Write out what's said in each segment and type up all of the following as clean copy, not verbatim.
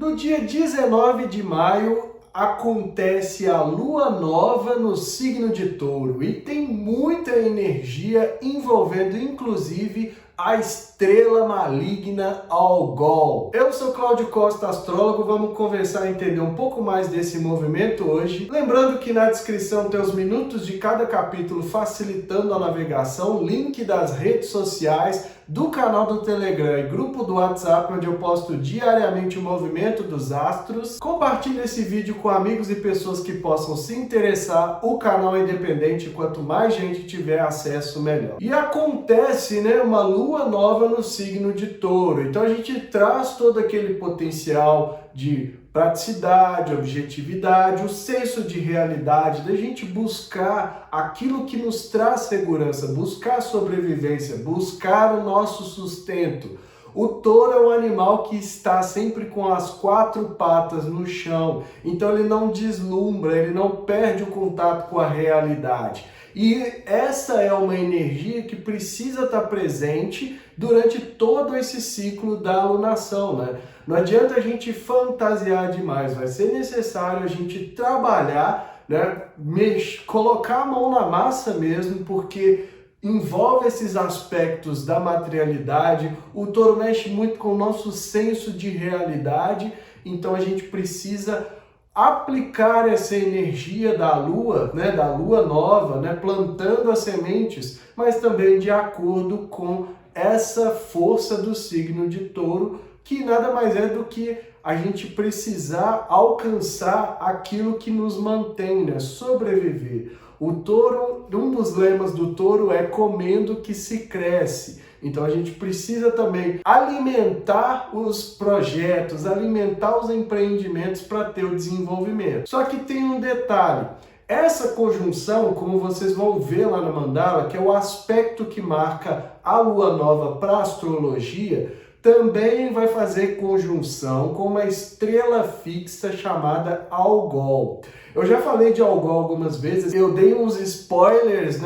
No dia 19 de maio acontece a lua nova no signo de Touro e tem muita energia envolvendo inclusive a estrela maligna Algol. Eu sou Cláudio Costa, astrólogo, vamos conversar e entender um pouco mais desse movimento hoje. Lembrando que na descrição tem os minutos de cada capítulo facilitando a navegação, link das redes sociais, do canal do Telegram e grupo do WhatsApp, onde eu posto diariamente o movimento dos astros. Compartilhe esse vídeo com amigos e pessoas que possam se interessar. O canal é independente, quanto mais gente tiver acesso, melhor. E acontece, uma lua nova no signo de Touro. Então a gente traz todo aquele potencial de praticidade, objetividade, o senso de realidade, da gente buscar aquilo que nos traz segurança, buscar sobrevivência, buscar o nosso sustento. O touro é um animal que está sempre com as quatro patas no chão, então ele não deslumbra, ele não perde o contato com a realidade. E essa é uma energia que precisa estar presente durante todo esse ciclo da alunação, Não adianta a gente fantasiar demais, vai ser necessário a gente trabalhar, colocar a mão na massa mesmo, porque envolve esses aspectos da materialidade. O touro mexe muito com o nosso senso de realidade, então a gente precisa aplicar essa energia da lua nova, plantando as sementes, mas também de acordo com essa força do signo de Touro, que nada mais é do que a gente precisar alcançar aquilo que nos mantém, sobreviver. O touro, um dos lemas do touro é comendo que se cresce. Então a gente precisa também alimentar os projetos, alimentar os empreendimentos para ter o desenvolvimento. Só que tem um detalhe. Essa conjunção, como vocês vão ver lá na mandala, que é o aspecto que marca a lua nova para a astrologia, também vai fazer conjunção com uma estrela fixa chamada Algol. Eu já falei de Algol algumas vezes, eu dei uns spoilers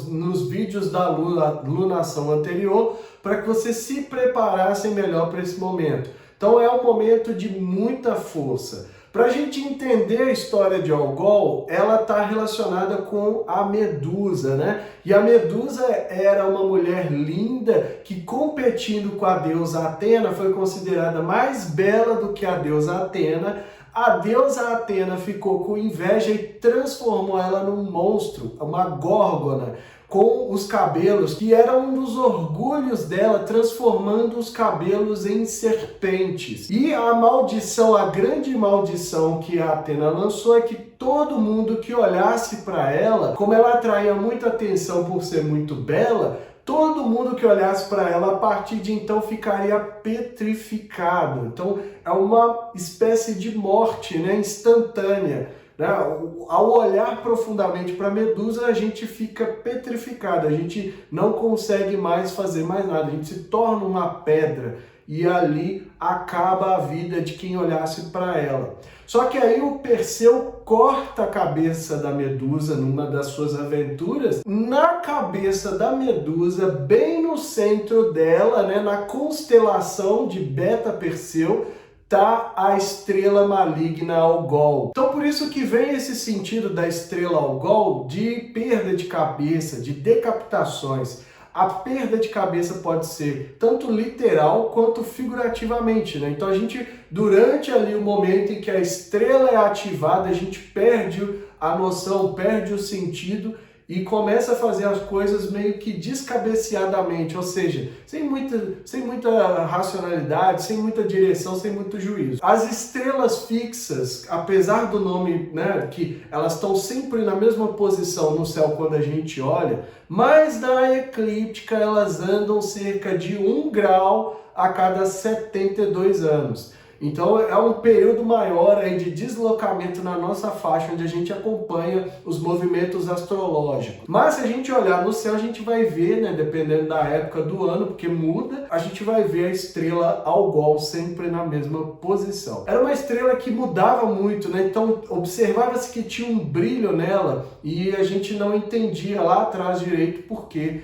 nos vídeos da lunação anterior para que vocês se preparassem melhor para esse momento. Então é um momento de muita força. Para a gente entender a história de Algol, ela está relacionada com a Medusa, E a Medusa era uma mulher linda que, competindo com a deusa Atena, foi considerada mais bela do que a deusa Atena. A deusa Atena ficou com inveja e transformou ela num monstro, uma górgona, com os cabelos, que era um dos orgulhos dela, transformando os cabelos em serpentes. E a maldição, a grande maldição que a Atena lançou é que todo mundo que olhasse para ela, como ela atraía muita atenção por ser muito bela, todo mundo que olhasse para ela a partir de então ficaria petrificado. Então é uma espécie de morte, instantânea. Ao olhar profundamente para a Medusa, a gente fica petrificado, a gente não consegue mais fazer mais nada, a gente se torna uma pedra e ali acaba a vida de quem olhasse para ela. Só que aí o Perseu corta a cabeça da Medusa numa das suas aventuras. Na cabeça da Medusa, bem no centro dela, na constelação de Beta Perseu, tá a estrela maligna Algol. Então por isso que vem esse sentido da estrela Algol de perda de cabeça, de decapitações. A perda de cabeça pode ser tanto literal quanto figurativamente, Então a gente, durante ali o momento em que a estrela é ativada, a gente perde a noção, perde o sentido e começa a fazer as coisas meio que descabeceadamente, ou seja, sem muita racionalidade, sem muita direção, sem muito juízo. As estrelas fixas, apesar do nome, que elas estão sempre na mesma posição no céu quando a gente olha, mas na eclíptica elas andam cerca de 1 grau a cada 72 anos. Então é um período maior aí de deslocamento na nossa faixa, onde a gente acompanha os movimentos astrológicos. Mas se a gente olhar no céu, a gente vai ver, dependendo da época do ano, porque muda, a gente vai ver a estrela Algol sempre na mesma posição. Era uma estrela que mudava muito, Então observava-se que tinha um brilho nela e a gente não entendia lá atrás direito por quê.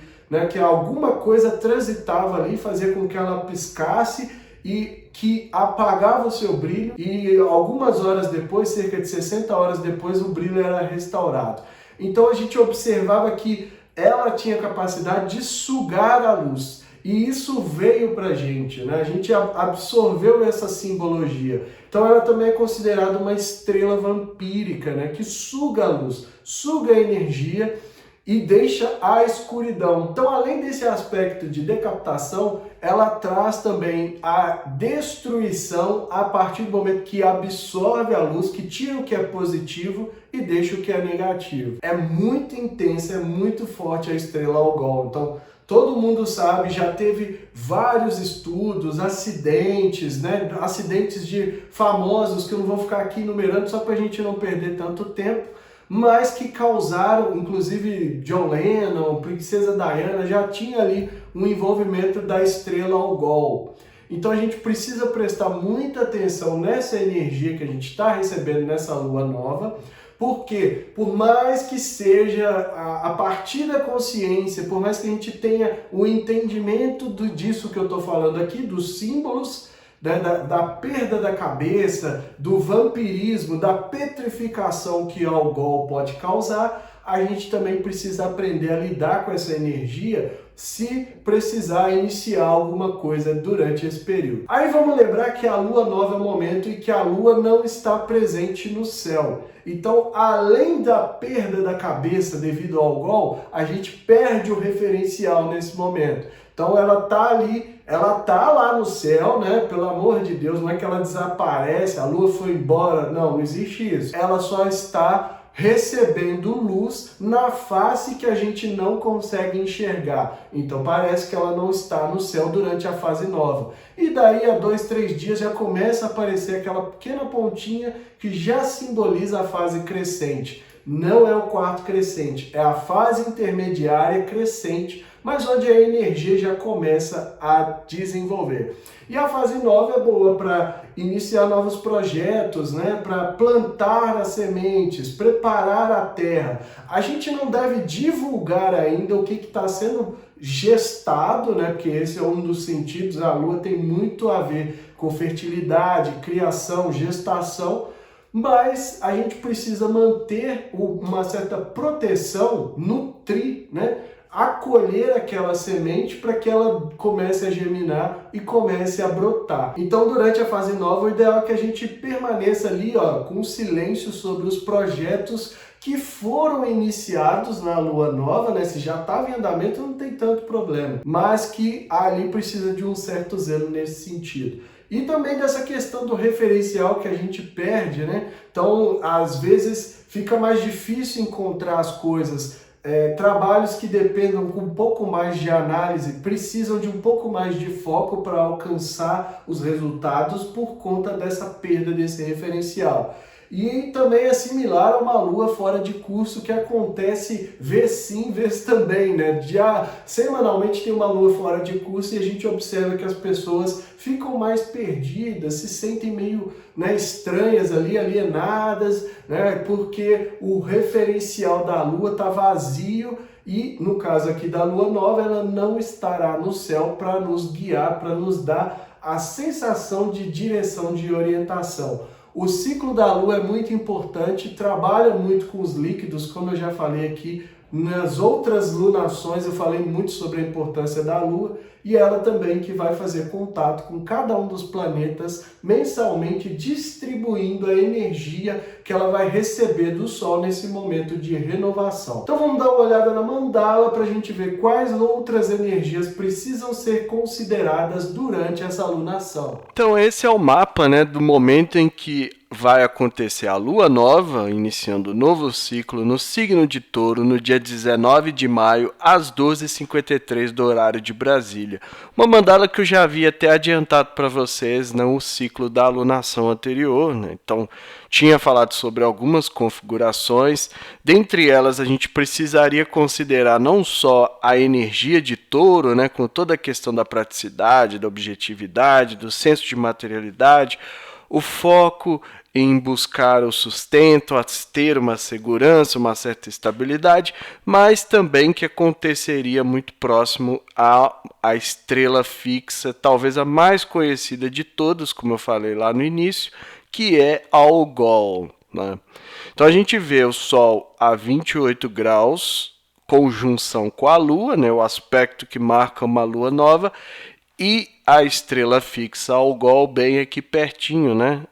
Que alguma coisa transitava ali, fazia com que ela piscasse e que apagava o seu brilho e algumas horas depois, cerca de 60 horas depois, o brilho era restaurado. Então a gente observava que ela tinha capacidade de sugar a luz. E isso veio para a gente, né? A gente absorveu essa simbologia. Então ela também é considerada uma estrela vampírica, né? Que suga a luz, suga a energia e deixa a escuridão. Então, além desse aspecto de decapitação, ela traz também a destruição a partir do momento que absorve a luz, que tira o que é positivo e deixa o que é negativo. É muito intensa, é muito forte a estrela Algol. Então, todo mundo sabe, já teve vários estudos, acidentes, né? Acidentes de famosos, que eu não vou ficar aqui enumerando só para a gente não perder tanto tempo, mas que causaram, inclusive John Lennon, Princesa Diana, já tinha ali um envolvimento da estrela Algol. Então a gente precisa prestar muita atenção nessa energia que a gente está recebendo nessa lua nova, porque por mais que seja a partir da consciência, por mais que a gente tenha o entendimento disso que eu estou falando aqui, dos símbolos, da perda da cabeça, do vampirismo, da petrificação que o Algol pode causar, a gente também precisa aprender a lidar com essa energia se precisar iniciar alguma coisa durante esse período. Aí vamos lembrar que a lua nova é o momento em que a lua não está presente no céu. Então, além da perda da cabeça devido ao Algol, a gente perde o referencial nesse momento. Então ela está ali, ela está lá no céu, né? Pelo amor de Deus, não é que ela desaparece, a lua foi embora, não existe isso. Ela só está recebendo luz na face que a gente não consegue enxergar. Então parece que ela não está no céu durante a fase nova. E daí a 2, 3 dias já começa a aparecer aquela pequena pontinha que já simboliza a fase crescente. Não é o quarto crescente, é a fase intermediária crescente, mas onde a energia já começa a desenvolver. E a fase nova é boa para iniciar novos projetos, né? Para plantar as sementes, preparar a terra. A gente não deve divulgar ainda o que está sendo gestado, né? Porque esse é um dos sentidos, a lua tem muito a ver com fertilidade, criação, gestação, mas a gente precisa manter uma certa proteção, nutrir, né? Acolher aquela semente para que ela comece a germinar e comece a brotar. Então, durante a fase nova, o ideal é que a gente permaneça ali, ó, com silêncio sobre os projetos que foram iniciados na lua nova, né? Se já estava em andamento, não tem tanto problema, mas que ali precisa de um certo zelo nesse sentido. E também dessa questão do referencial que a gente perde, né? Então, às vezes, fica mais difícil encontrar as coisas. Trabalhos que dependam com um pouco mais de análise precisam de um pouco mais de foco para alcançar os resultados por conta dessa perda desse referencial. E também é similar a uma lua fora de curso que acontece vez sim, vez também, né? Já semanalmente tem uma lua fora de curso e a gente observa que as pessoas ficam mais perdidas, se sentem meio, né, estranhas ali, alienadas, né? Porque o referencial da lua está vazio e, no caso aqui da lua nova, ela não estará no céu para nos guiar, para nos dar a sensação de direção, de orientação. O ciclo da lua é muito importante, trabalha muito com os líquidos, como eu já falei aqui. Nas outras lunações eu falei muito sobre a importância da lua e ela também que vai fazer contato com cada um dos planetas mensalmente, distribuindo a energia que ela vai receber do Sol nesse momento de renovação. Então vamos dar uma olhada na mandala para a gente ver quais outras energias precisam ser consideradas durante essa lunação. Então esse é o mapa, né, do momento em que vai acontecer a lua nova, iniciando o novo ciclo no signo de Touro, no dia 19 de maio, às 12h53 do horário de Brasília. Uma mandala que eu já havia até adiantado para vocês no ciclo da alunação anterior, né? Então, tinha falado sobre algumas configurações. Dentre elas, a gente precisaria considerar não só a energia de Touro, né, com toda a questão da praticidade, da objetividade, do senso de materialidade, o foco em buscar o sustento, a ter uma segurança, uma certa estabilidade, mas também que aconteceria muito próximo à estrela fixa, talvez a mais conhecida de todas, como eu falei lá no início, que é Algol, né? Então a gente vê o Sol a 28 graus, conjunção com a Lua, né, o aspecto que marca uma Lua nova, e a estrela fixa Algol bem aqui pertinho, né?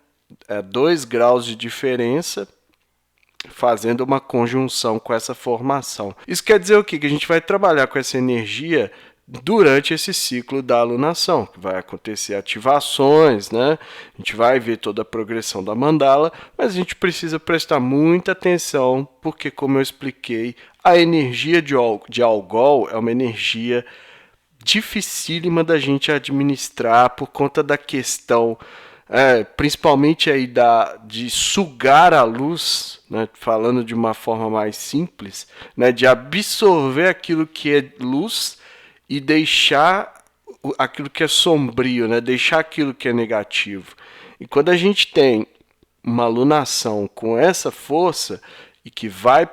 2 graus de diferença, fazendo uma conjunção com essa formação. Isso quer dizer o quê? Que a gente vai trabalhar com essa energia durante esse ciclo da alunação, que vai acontecer ativações, né? A gente vai ver toda a progressão da mandala, mas a gente precisa prestar muita atenção, porque, como eu expliquei, a energia de Algol é uma energia dificílima da gente administrar por conta da questão, principalmente aí de sugar a luz, né, falando de uma forma mais simples, né, de absorver aquilo que é luz e deixar aquilo que é sombrio, né, deixar aquilo que é negativo. E quando a gente tem uma alunação com essa força e que vai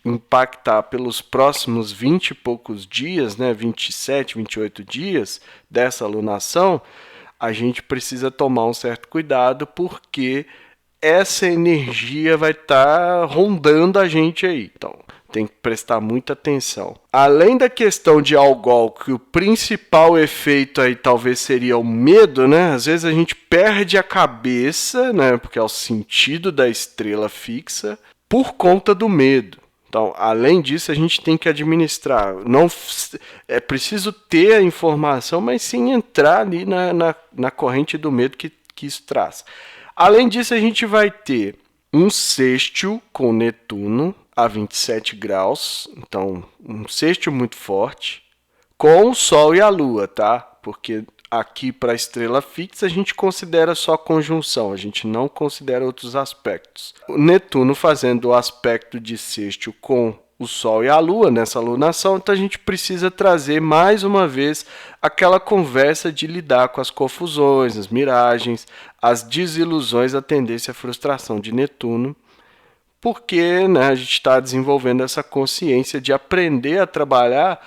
impactar pelos próximos 20 e poucos dias, né, 27, 28 dias dessa alunação, a gente precisa tomar um certo cuidado, porque essa energia vai estar rondando a gente aí. Então, tem que prestar muita atenção. Além da questão de Algol, que o principal efeito aí talvez seria o medo, né? Às vezes a gente perde a cabeça, né? Porque é o sentido da estrela fixa, por conta do medo. Então, além disso, a gente tem que administrar. Não é preciso ter a informação, mas sim entrar ali na corrente do medo que isso traz. Além disso, a gente vai ter um sextil com Netuno a 27 graus. Então, um sextil muito forte, com o Sol e a Lua, tá? Porque aqui para a estrela fixa a gente considera só conjunção, a gente não considera outros aspectos. O Netuno fazendo o aspecto de sextil com o Sol e a Lua nessa alunação, então a gente precisa trazer mais uma vez aquela conversa de lidar com as confusões, as miragens, as desilusões, a tendência à frustração de Netuno, porque, né, a gente está desenvolvendo essa consciência de aprender a trabalhar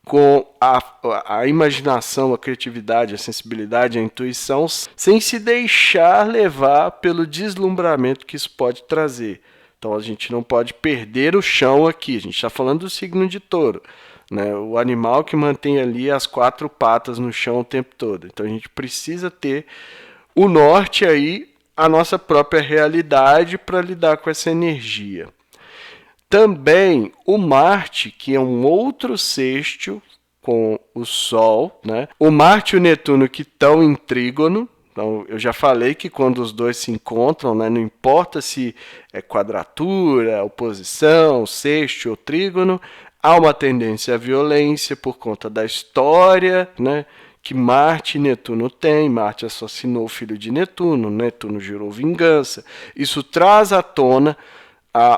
com a imaginação, a criatividade, a sensibilidade, a intuição, sem se deixar levar pelo deslumbramento que isso pode trazer. Então a gente não pode perder o chão aqui. A gente está falando do signo de Touro, né? O animal que mantém ali as 4 patas no chão o tempo todo. Então a gente precisa ter o norte aí, a nossa própria realidade, para lidar com essa energia. Também o Marte, que é um outro sextil com o Sol, né? O Marte e o Netuno que estão em trígono. Então, eu já falei que quando os dois se encontram, né, não importa se é quadratura, oposição, sextil ou trígono, há uma tendência à violência por conta da história, né, que Marte e Netuno têm. Marte assassinou o filho de Netuno, Netuno gerou vingança. Isso traz à tona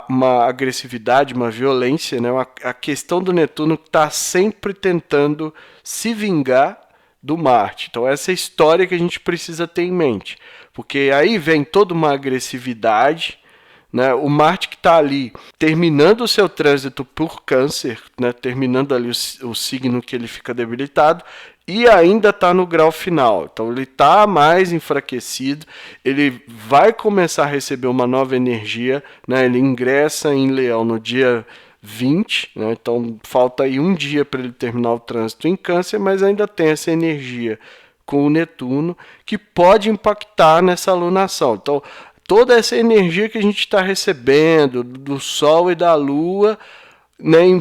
uma agressividade, uma violência, né? A questão do Netuno está sempre tentando se vingar do Marte. Então essa é a história que a gente precisa ter em mente, porque aí vem toda uma agressividade, né? O Marte que está ali terminando o seu trânsito por Câncer, né? Terminando ali o signo que ele fica debilitado, e ainda está no grau final. Então ele está mais enfraquecido, ele vai começar a receber uma nova energia, né? Ele ingressa em Leão no dia 20, né? Então falta aí um dia para ele terminar o trânsito em Câncer, mas ainda tem essa energia com o Netuno que pode impactar nessa alunação. Então toda essa energia que a gente está recebendo do Sol e da Lua, né,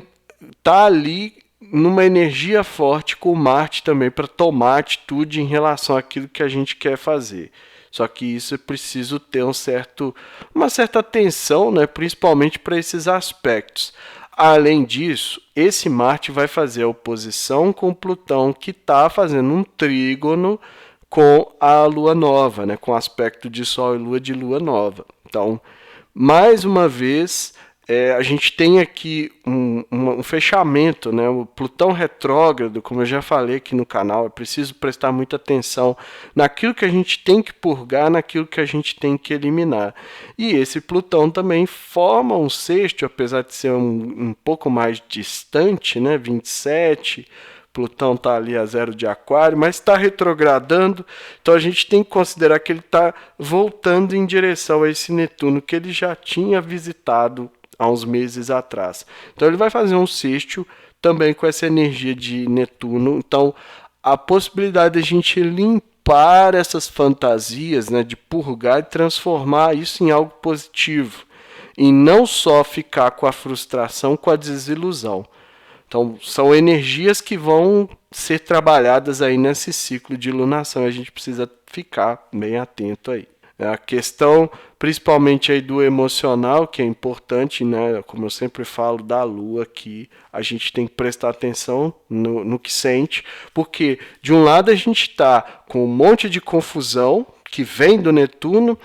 está ali numa energia forte com Marte também para tomar atitude em relação àquilo que a gente quer fazer. Só que isso é preciso ter uma certa atenção, né, principalmente para esses aspectos. Além disso, esse Marte vai fazer a oposição com Plutão, que está fazendo um trígono com a Lua Nova, né, com aspecto de Sol e Lua de Lua Nova. Então, mais uma vez, a gente tem aqui um fechamento, né? O Plutão retrógrado, como eu já falei aqui no canal, é preciso prestar muita atenção naquilo que a gente tem que purgar, naquilo que a gente tem que eliminar. E esse Plutão também forma um sexto, apesar de ser um pouco mais distante, né? 27, Plutão está ali a 0 de Aquário, mas está retrogradando, então a gente tem que considerar que ele está voltando em direção a esse Netuno que ele já tinha visitado há uns meses atrás. Então ele vai fazer um sextil também com essa energia de Netuno. Então a possibilidade de a gente limpar essas fantasias, né, de purgar e transformar isso em algo positivo. E não só ficar com a frustração, com a desilusão. Então, são energias que vão ser trabalhadas aí nesse ciclo de lunação. A gente precisa ficar bem atento aí. A questão, principalmente aí do emocional, que é importante, né? Como eu sempre falo da Lua, que a gente tem que prestar atenção no que sente, porque de um lado a gente está com um monte de confusão que vem do Netuno,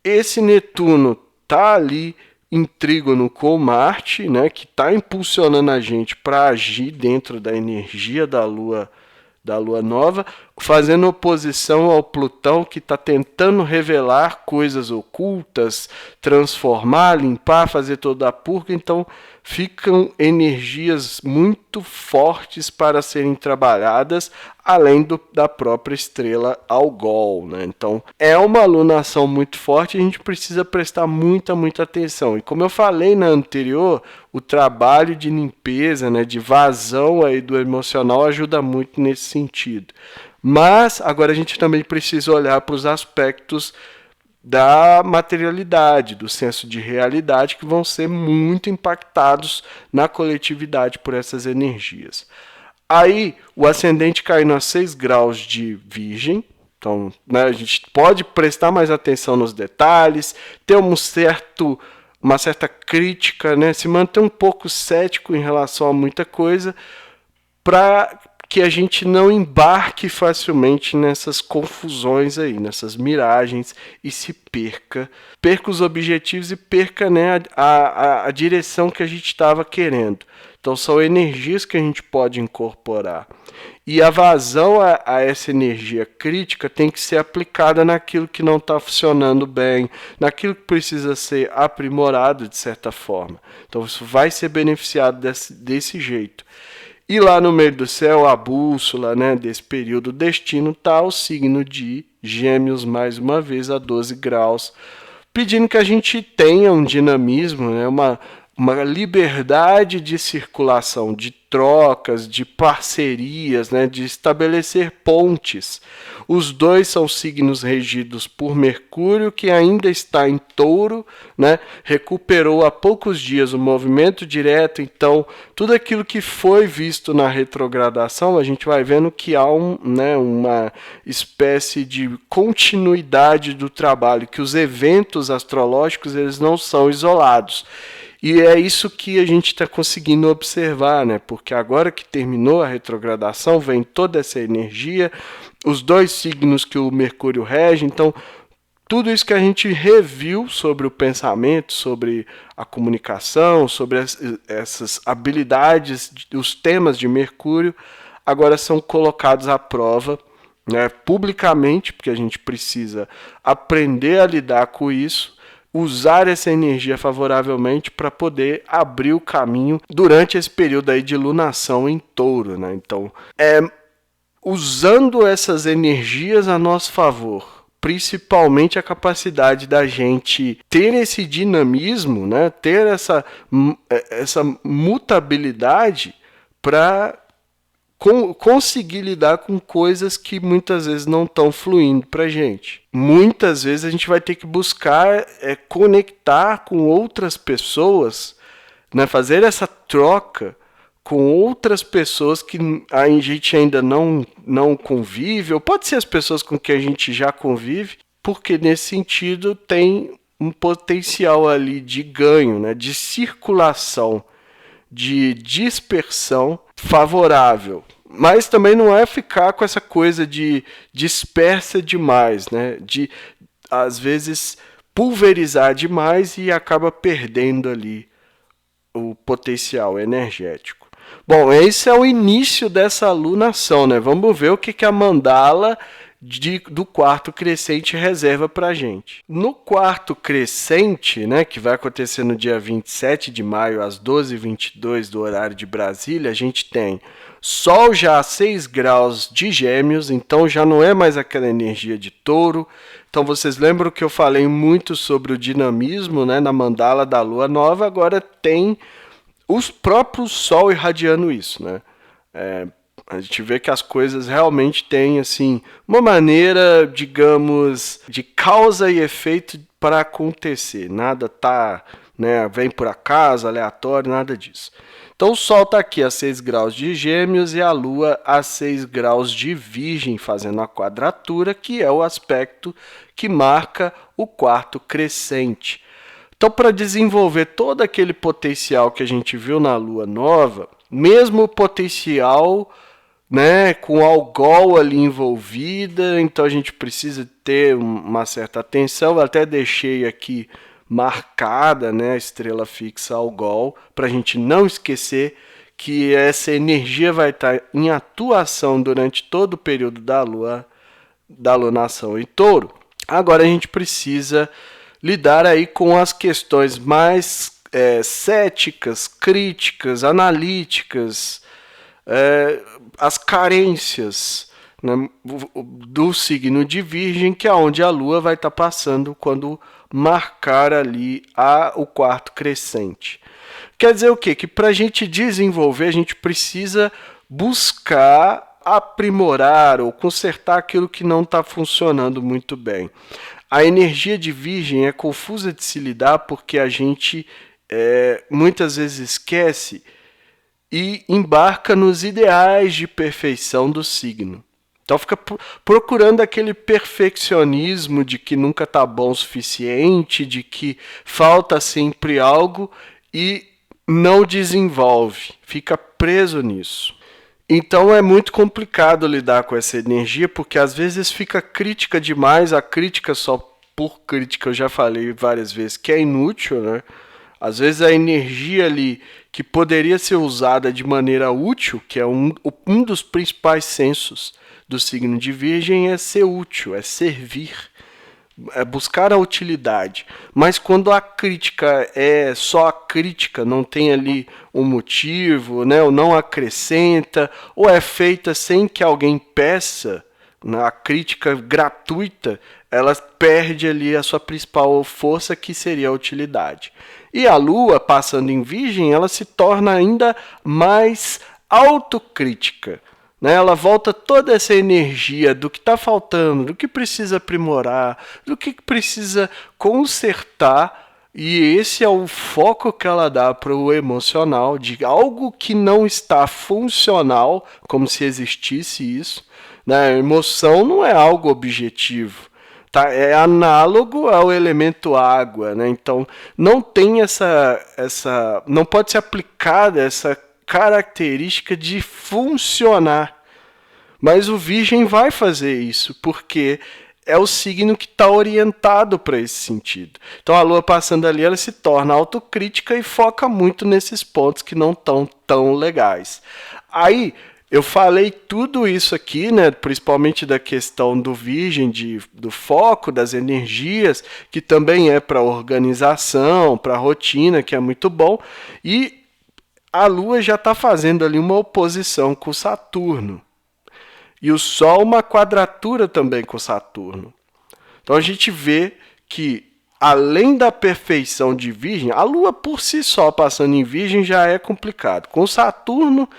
esse Netuno está ali em trígono com Marte, né, que está impulsionando a gente para agir dentro da energia da Lua nova, fazendo oposição ao Plutão, que está tentando revelar coisas ocultas, transformar, limpar, fazer toda a purga. Então ficam energias muito fortes para serem trabalhadas, além da própria estrela Algol, né? Então é uma alunação muito forte, a gente precisa prestar muita atenção. E como eu falei na anterior, o trabalho de limpeza, né, de vazão aí do emocional ajuda muito nesse sentido. Mas agora a gente também precisa olhar para os aspectos da materialidade, do senso de realidade, que vão ser muito impactados na coletividade por essas energias. Aí o ascendente caindo a 6 graus de Virgem, então, né, a gente pode prestar mais atenção nos detalhes, ter uma certa crítica, né, se manter um pouco cético em relação a muita coisa, para que a gente não embarque facilmente nessas confusões aí, nessas miragens, e se perca os objetivos e perca, né, a direção que a gente estava querendo. Então são energias que a gente pode incorporar. E a vazão a essa energia crítica tem que ser aplicada naquilo que não está funcionando bem, naquilo que precisa ser aprimorado de certa forma. Então isso vai ser beneficiado desse jeito. E lá no meio do céu, a bússola, né, desse período destino está o signo de Gêmeos, mais uma vez, a 12 graus, pedindo que a gente tenha um dinamismo, né, uma liberdade de circulação, de trocas, de parcerias, né, de estabelecer pontes. Os dois são signos regidos por Mercúrio, que ainda está em Touro, né, recuperou há poucos dias o movimento direto, então tudo aquilo que foi visto na retrogradação, a gente vai vendo que há uma espécie de continuidade do trabalho, que os eventos astrológicos eles não são isolados. E é isso que a gente está conseguindo observar, né? Porque agora que terminou a retrogradação, vem toda essa energia, os dois signos que o Mercúrio rege, então tudo isso que a gente reviu sobre o pensamento, sobre a comunicação, sobre essas habilidades, os temas de Mercúrio, agora são colocados à prova, né, publicamente, porque a gente precisa aprender a lidar com isso, usar essa energia favoravelmente para poder abrir o caminho durante esse período aí de lunação em Touro, né? Então, usando essas energias a nosso favor, principalmente a capacidade da gente ter esse dinamismo, né? Ter essa mutabilidade para conseguir lidar com coisas que muitas vezes não estão fluindo para a gente. Muitas vezes a gente vai ter que buscar conectar com outras pessoas, né? Fazer essa troca com outras pessoas que a gente ainda não convive, ou pode ser as pessoas com que a gente já convive, porque nesse sentido tem um potencial ali de ganho, né? De circulação, de dispersão favorável. Mas também não é ficar com essa coisa de dispersa demais, né? De, às vezes, pulverizar demais e acaba perdendo ali o potencial energético. Bom, esse é o início dessa alunação, né? Vamos ver o que a mandala do quarto crescente reserva para a gente. No quarto crescente, né, que vai acontecer no dia 27 de maio, às 12h22 do horário de Brasília, a gente tem Sol já a 6 graus de Gêmeos, então já não é mais aquela energia de Touro. Então vocês lembram que eu falei muito sobre o dinamismo, né, na mandala da Lua Nova, agora tem os próprios Sol irradiando isso, né? A gente vê que as coisas realmente têm assim uma maneira, digamos, de causa e efeito para acontecer. Nada tá, né, vem por acaso, aleatório, nada disso. Então o Sol está aqui a 6 graus de Gêmeos e a Lua a 6 graus de Virgem, fazendo a quadratura, que é o aspecto que marca o quarto crescente. Então, para desenvolver todo aquele potencial que a gente viu na Lua Nova, mesmo o potencial, né, com Algol ali envolvida, então a gente precisa ter uma certa atenção. Eu até deixei aqui marcada, né, a estrela fixa Algol, para a gente não esquecer que essa energia vai estar em atuação durante todo o período da lunação em Touro. Agora a gente precisa lidar aí com as questões mais céticas, críticas, analíticas, as carências, né, do signo de Virgem, que é onde a Lua vai estar passando quando marcar ali o quarto crescente. Quer dizer o quê? Que para a gente desenvolver, a gente precisa buscar aprimorar ou consertar aquilo que não está funcionando muito bem. A energia de Virgem é confusa de se lidar porque a gente muitas vezes esquece e embarca nos ideais de perfeição do signo. Então fica procurando aquele perfeccionismo de que nunca está bom o suficiente, de que falta sempre algo e não desenvolve, fica preso nisso. Então é muito complicado lidar com essa energia, porque às vezes fica crítica demais, a crítica só por crítica, eu já falei várias vezes, que é inútil, né? Às vezes a energia ali que poderia ser usada de maneira útil, que é um dos principais sensos do signo de Virgem, é ser útil, é servir, é buscar a utilidade. Mas quando a crítica é só a crítica, não tem ali um motivo, né, ou não acrescenta, ou é feita sem que alguém peça, né, a crítica gratuita, ela perde ali a sua principal força, que seria a utilidade. E a Lua, passando em Virgem, ela se torna ainda mais autocrítica. Ela volta toda essa energia do que está faltando, do que precisa aprimorar, do que precisa consertar, e esse é o foco que ela dá para o emocional, de algo que não está funcional, como se existisse isso. A emoção não é algo objetivo, tá? É análogo ao elemento água, né? Então não tem não pode ser aplicada essa característica de funcionar. Mas o Virgem vai fazer isso, porque é o signo que está orientado para esse sentido. Então a Lua passando ali, ela se torna autocrítica e foca muito nesses pontos que não estão tão legais. Aí eu falei tudo isso aqui, né, principalmente da questão do Virgem, do foco, das energias, que também é para organização, para rotina, que é muito bom, e a Lua já está fazendo ali uma oposição com Saturno. E o Sol uma quadratura também com Saturno. Então a gente vê que, além da perfeição de Virgem, a Lua por si só passando em Virgem já é complicado. Com Saturno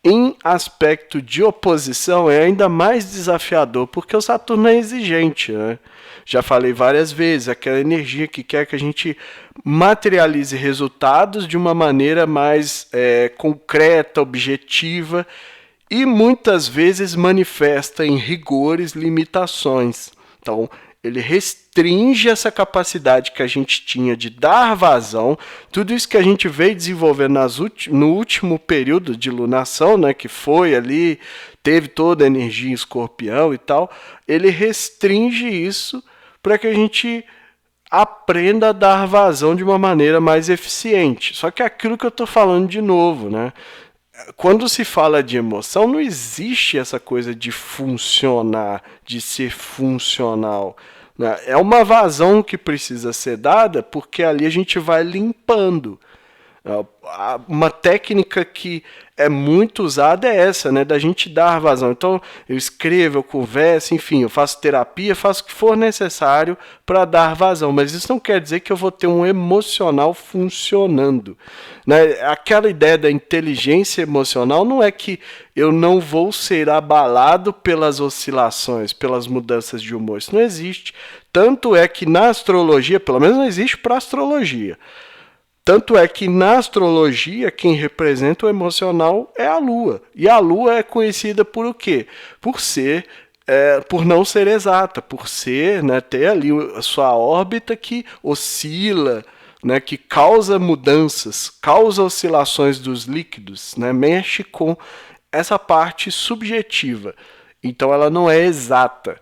em aspecto de oposição é ainda mais desafiador, porque o Saturno é exigente, né? Já falei várias vezes, aquela energia que quer que a gente materialize resultados de uma maneira mais concreta, objetiva, e muitas vezes manifesta em rigores, limitações. Então, ele restringe essa capacidade que a gente tinha de dar vazão. Tudo isso que a gente veio desenvolvendo no último período de lunação, né, que foi ali, teve toda a energia em Escorpião e tal, ele restringe isso para que a gente aprenda a dar vazão de uma maneira mais eficiente. Só que é aquilo que eu estou falando de novo, né? Quando se fala de emoção, não existe essa coisa de funcionar, de ser funcional. Né? É uma vazão que precisa ser dada, porque ali a gente vai limpando. Uma técnica que é muito usada é essa, né, da gente dar vazão. Então, eu escrevo, eu converso, enfim, eu faço terapia, faço o que for necessário para dar vazão. Mas isso não quer dizer que eu vou ter um emocional funcionando. Né? Aquela ideia da inteligência emocional não é que eu não vou ser abalado pelas oscilações, pelas mudanças de humor. Isso não existe. Tanto é que na astrologia, pelo menos não existe para astrologia. Tanto é que na astrologia, quem representa o emocional é a Lua. E a Lua é conhecida por o quê? Por não ser exata, por ser, né, ter ali a sua órbita que oscila, né, que causa mudanças, causa oscilações dos líquidos, né, mexe com essa parte subjetiva. Então ela não é exata.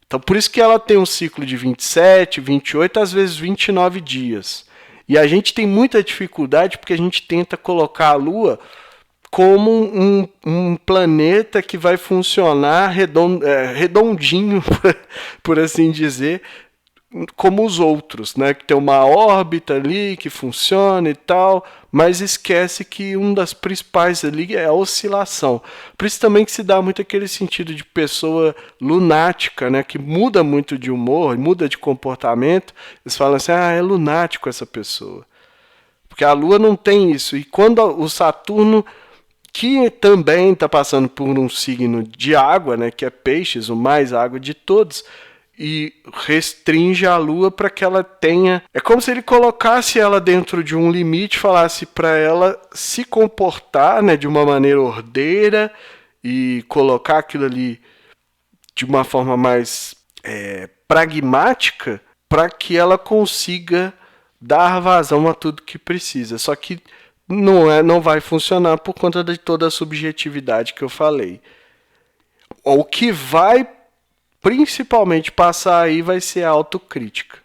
Então por isso que ela tem um ciclo de 27, 28, às vezes 29 dias. E a gente tem muita dificuldade porque a gente tenta colocar a Lua como um planeta que vai funcionar redondinho, por assim dizer, como os outros, né? Que tem uma órbita ali que funciona e tal, mas esquece que uma das principais ali é a oscilação. Por isso também que se dá muito aquele sentido de pessoa lunática, né? Que muda muito de humor, muda de comportamento. Eles falam assim, é lunático essa pessoa. Porque a Lua não tem isso. E quando o Saturno, que também está passando por um signo de água, né? Que é peixes, o mais água de todos, e restringe a Lua para que ela tenha... É como se ele colocasse ela dentro de um limite, falasse para ela se comportar, né, de uma maneira ordeira e colocar aquilo ali de uma forma mais pragmática para que ela consiga dar vazão a tudo que precisa. Só que não vai funcionar por conta de toda a subjetividade que eu falei. O que vai principalmente passar aí vai ser a autocrítica.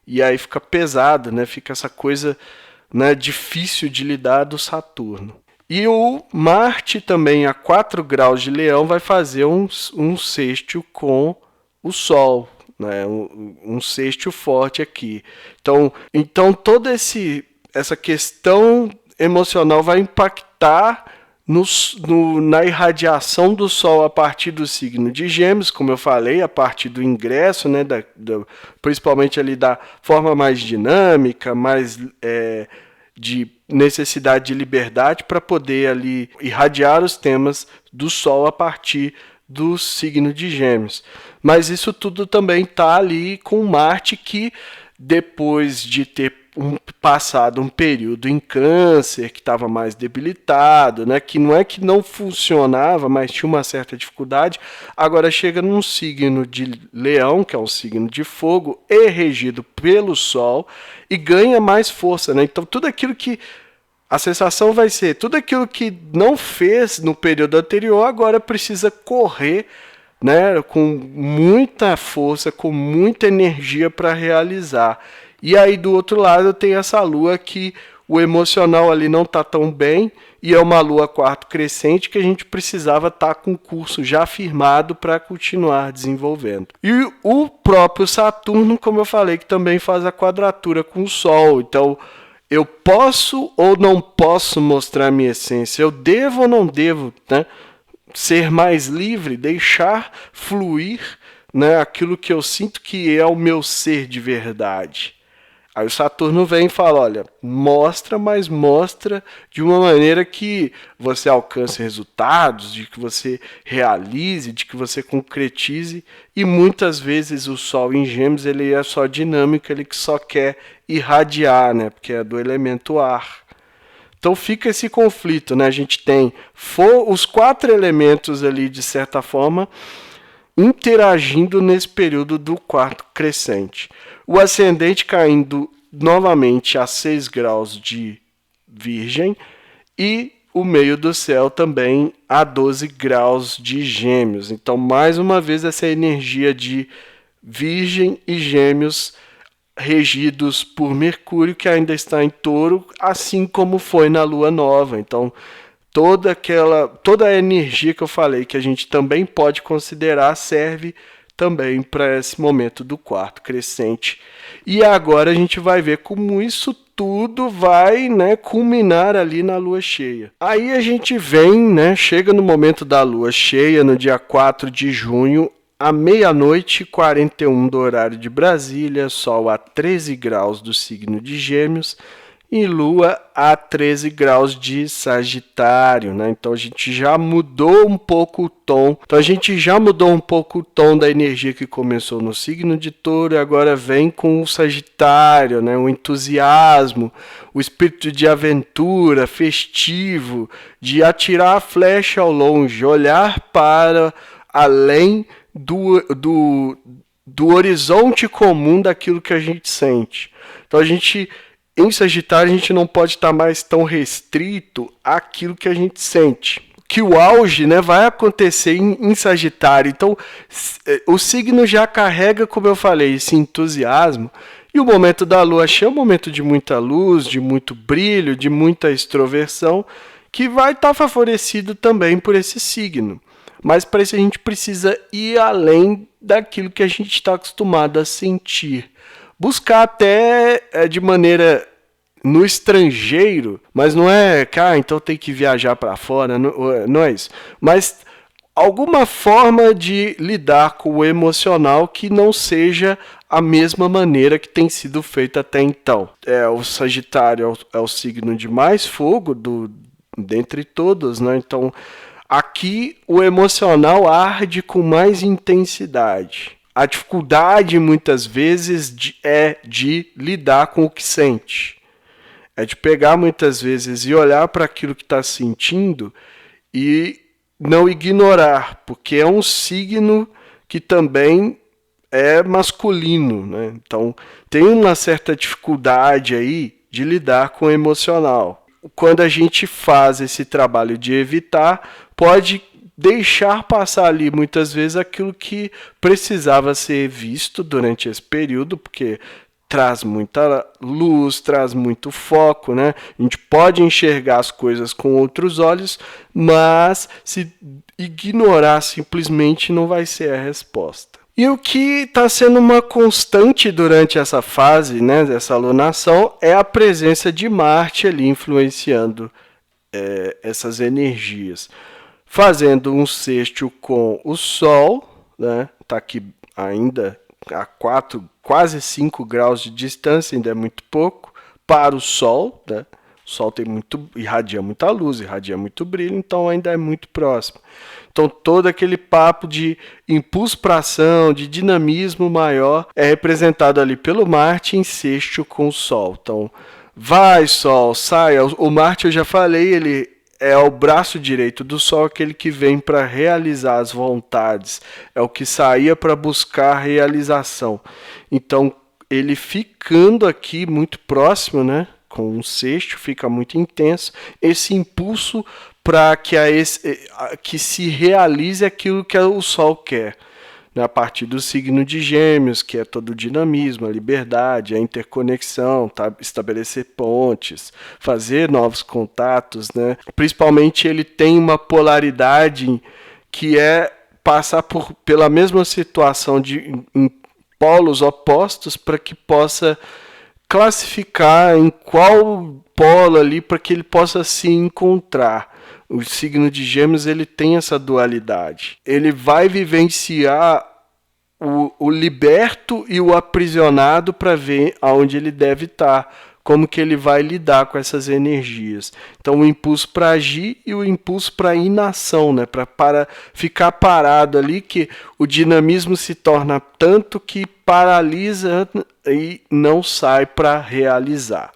E aí fica pesado, né? Fica essa coisa, né, difícil de lidar do Saturno. E o Marte também, a 4 graus de Leão, vai fazer um sextil com o Sol. Né? Um sextil forte aqui. Então toda essa questão emocional vai impactar na irradiação do Sol a partir do signo de Gêmeos, como eu falei, a partir do ingresso, né, principalmente ali da forma mais dinâmica, mais de necessidade de liberdade para poder ali irradiar os temas do Sol a partir do signo de Gêmeos. Mas isso tudo também está ali com Marte, que depois de ter passado um período em Câncer, que estava mais debilitado, né, que não é que não funcionava, mas tinha uma certa dificuldade, agora chega num signo de Leão, que é um signo de fogo, e regido pelo Sol, e ganha mais força. Né? Então tudo aquilo que... A sensação vai ser, tudo aquilo que não fez no período anterior, agora precisa correr, né, com muita força, com muita energia para realizar. E aí do outro lado tem essa Lua que o emocional ali não está tão bem, e é uma Lua quarto crescente que a gente precisava estar com o curso já firmado para continuar desenvolvendo. E o próprio Saturno, como eu falei, que também faz a quadratura com o Sol. Então eu posso ou não posso mostrar minha essência, eu devo ou não devo, né, ser mais livre, deixar fluir, né, aquilo que eu sinto que é o meu ser de verdade. Aí o Saturno vem e fala, olha, mostra, mas mostra de uma maneira que você alcance resultados, de que você realize, de que você concretize. E muitas vezes o Sol em Gêmeos, ele é só dinâmico, ele que só quer irradiar, né? Porque é do elemento ar. Então fica esse conflito, né? A gente tem os 4 elementos ali, de certa forma, interagindo nesse período do quarto crescente. O ascendente caindo novamente a 6 graus de Virgem e o meio do céu também a 12 graus de Gêmeos. Então, mais uma vez, essa energia de Virgem e Gêmeos regidos por Mercúrio, que ainda está em Touro, assim como foi na Lua Nova. Então, toda a energia que eu falei que a gente também pode considerar serve também para esse momento do quarto crescente. E agora a gente vai ver como isso tudo vai, né, culminar ali na lua cheia. Aí a gente vem, né, chega no momento da lua cheia, no dia 4 de junho, à meia-noite 41 do horário de Brasília, Sol a 13 graus do signo de Gêmeos e Lua a 13 graus de Sagitário, né? Então a gente já mudou um pouco o tom. Então a gente já mudou um pouco o tom da energia que começou no signo de Touro e agora vem com o Sagitário, né? O entusiasmo, o espírito de aventura, festivo, de atirar a flecha ao longe, olhar para além do horizonte comum daquilo que a gente sente. Então em Sagitário a gente não pode estar mais tão restrito àquilo que a gente sente. Que o auge, né, vai acontecer em Sagitário. Então o signo já carrega, como eu falei, esse entusiasmo. E o momento da lua cheia é um momento de muita luz, de muito brilho, de muita extroversão, que vai estar favorecido também por esse signo. Mas para isso a gente precisa ir além daquilo que a gente está acostumado a sentir. Buscar até de maneira no estrangeiro, mas não é, então tem que viajar para fora, não é isso. Mas alguma forma de lidar com o emocional que não seja a mesma maneira que tem sido feita até então. O Sagitário é o signo de mais fogo dentre todos, né? Então aqui o emocional arde com mais intensidade. A dificuldade muitas vezes é de lidar com o que sente. É de pegar muitas vezes e olhar para aquilo que está sentindo e não ignorar, porque é um signo que também é masculino, né? Então tem uma certa dificuldade aí de lidar com o emocional. Quando a gente faz esse trabalho de evitar, pode deixar passar ali muitas vezes aquilo que precisava ser visto durante esse período, porque traz muita luz, traz muito foco, né? A gente pode enxergar as coisas com outros olhos, mas se ignorar simplesmente não vai ser a resposta. E o que está sendo uma constante durante essa fase, né, dessa alunação, é a presença de Marte ali influenciando essas energias. Fazendo um sextil com o Sol, né, tá aqui ainda a quase 5 graus de distância, ainda é muito pouco, para o Sol, né? O Sol irradia muita luz, irradia muito brilho, então ainda é muito próximo. Então todo aquele papo de impulso para ação, de dinamismo maior, é representado ali pelo Marte em sextil com o Sol. Então vai Sol, sai. O Marte, eu já falei, ele é o braço direito do Sol, aquele que vem para realizar as vontades, é o que saía para buscar a realização. Então ele ficando aqui muito próximo, né, com um sextil, fica muito intenso esse impulso para que se realize aquilo que o Sol quer, né, a partir do signo de Gêmeos, que é todo o dinamismo, a liberdade, a interconexão, tá? Estabelecer pontes, fazer novos contatos, né? Principalmente ele tem uma polaridade que é passar pela mesma situação em polos opostos para que possa classificar em qual polo ali para que ele possa se encontrar. O signo de Gêmeos ele tem essa dualidade. Ele vai vivenciar o liberto e o aprisionado para ver aonde ele deve estar, como que ele vai lidar com essas energias. Então o impulso para agir e o impulso para inação, né? Para ficar parado ali, que o dinamismo se torna tanto que paralisa e não sai para realizar.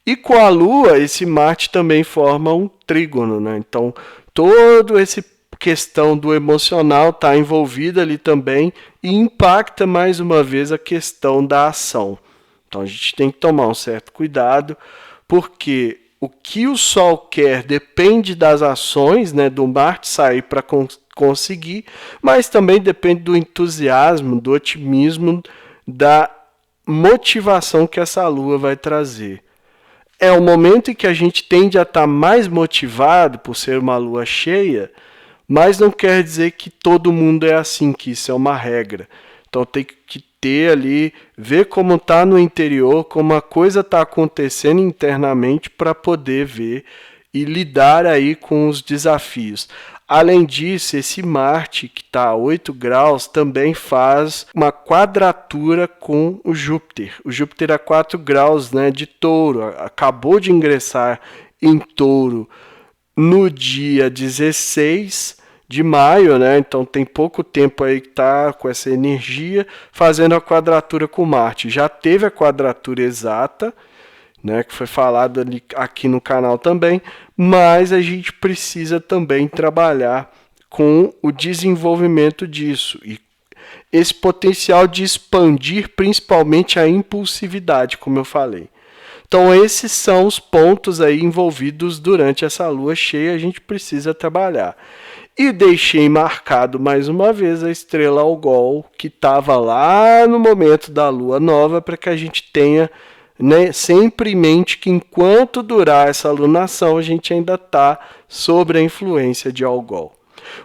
E com a Lua, esse Marte também forma um trígono, né? Então, toda essa questão do emocional está envolvida ali também e impacta mais uma vez a questão da ação. Então, a gente tem que tomar um certo cuidado, porque o que o Sol quer depende das ações, né, do Marte sair para conseguir, mas também depende do entusiasmo, do otimismo, da motivação que essa lua vai trazer. É o momento em que a gente tende a estar mais motivado por ser uma lua cheia, mas não quer dizer que todo mundo é assim, que isso é uma regra. Então tem que ter ali, ver como está no interior, como a coisa está acontecendo internamente para poder ver e lidar aí com os desafios. Além disso, esse Marte, que está a 8 graus, também faz uma quadratura com o Júpiter. O Júpiter a 4 graus, né, de Touro, acabou de ingressar em Touro no dia 16 de maio, né? Então tem pouco tempo aí que está com essa energia, fazendo a quadratura com Marte. Já teve a quadratura exata, né, que foi falado ali, aqui no canal também, mas a gente precisa também trabalhar com o desenvolvimento disso e esse potencial de expandir principalmente a impulsividade, como eu falei. Então esses são os pontos aí envolvidos durante essa lua cheia, a gente precisa trabalhar. E deixei marcado mais uma vez a estrela Algol, que estava lá no momento da lua nova, para que a gente tenha, né, sempre em mente que enquanto durar essa lunação, a gente ainda está sob a influência de Algol.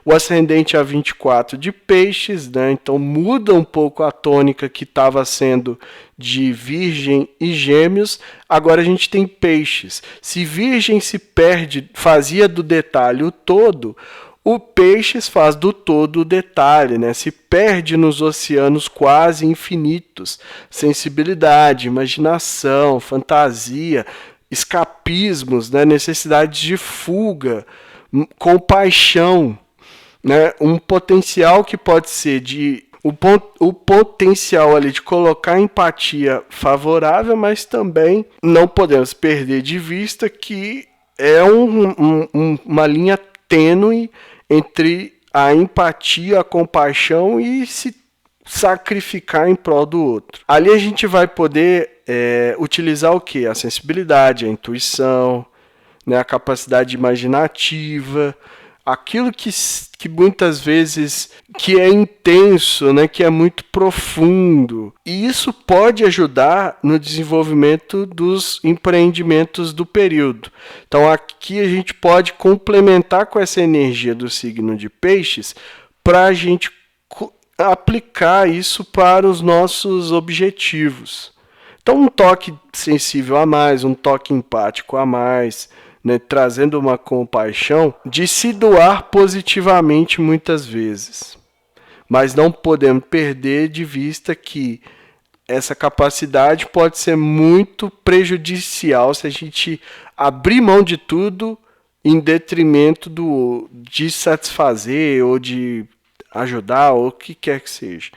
O ascendente a 24 de peixes, né, então muda um pouco a tônica que estava sendo de virgem e gêmeos, agora a gente tem peixes. Se virgem se perde, fazia do detalhe o todo, o peixes faz do todo o detalhe, né? Se perde nos oceanos quase infinitos. Sensibilidade, imaginação, fantasia, escapismos, né? Necessidades de fuga, compaixão, né? Um potencial que pode ser de o potencial ali de colocar empatia favorável, mas também não podemos perder de vista que é uma linha tênue entre a empatia, a compaixão e se sacrificar em prol do outro. Ali a gente vai poder utilizar o quê? A sensibilidade, a intuição, né, a capacidade imaginativa, aquilo que muitas vezes que é intenso, né, que é muito profundo. E isso pode ajudar no desenvolvimento dos empreendimentos do período. Então aqui a gente pode complementar com essa energia do signo de peixes para a gente aplicar isso para os nossos objetivos. Então um toque sensível a mais, um toque empático a mais, né, trazendo uma compaixão de se doar positivamente muitas vezes. Mas não podemos perder de vista que essa capacidade pode ser muito prejudicial se a gente abrir mão de tudo em detrimento de satisfazer ou de ajudar ou o que quer que seja.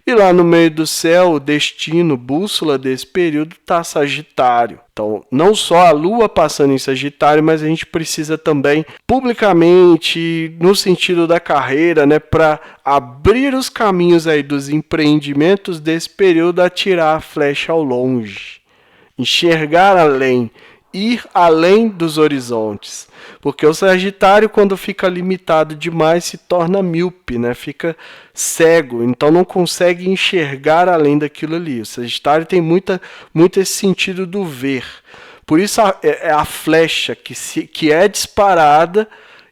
E lá no meio do céu, o destino, bússola desse período está Sagitário. Então, não só a Lua passando em Sagitário, mas a gente precisa também, publicamente, no sentido da carreira, né, para abrir os caminhos aí dos empreendimentos desse período, atirar a flecha ao longe, enxergar além, ir além dos horizontes. Porque o Sagitário, quando fica limitado demais, se torna míope, né? Fica cego, então não consegue enxergar além daquilo ali. O Sagitário tem muito esse sentido do ver. Por isso é a flecha que é disparada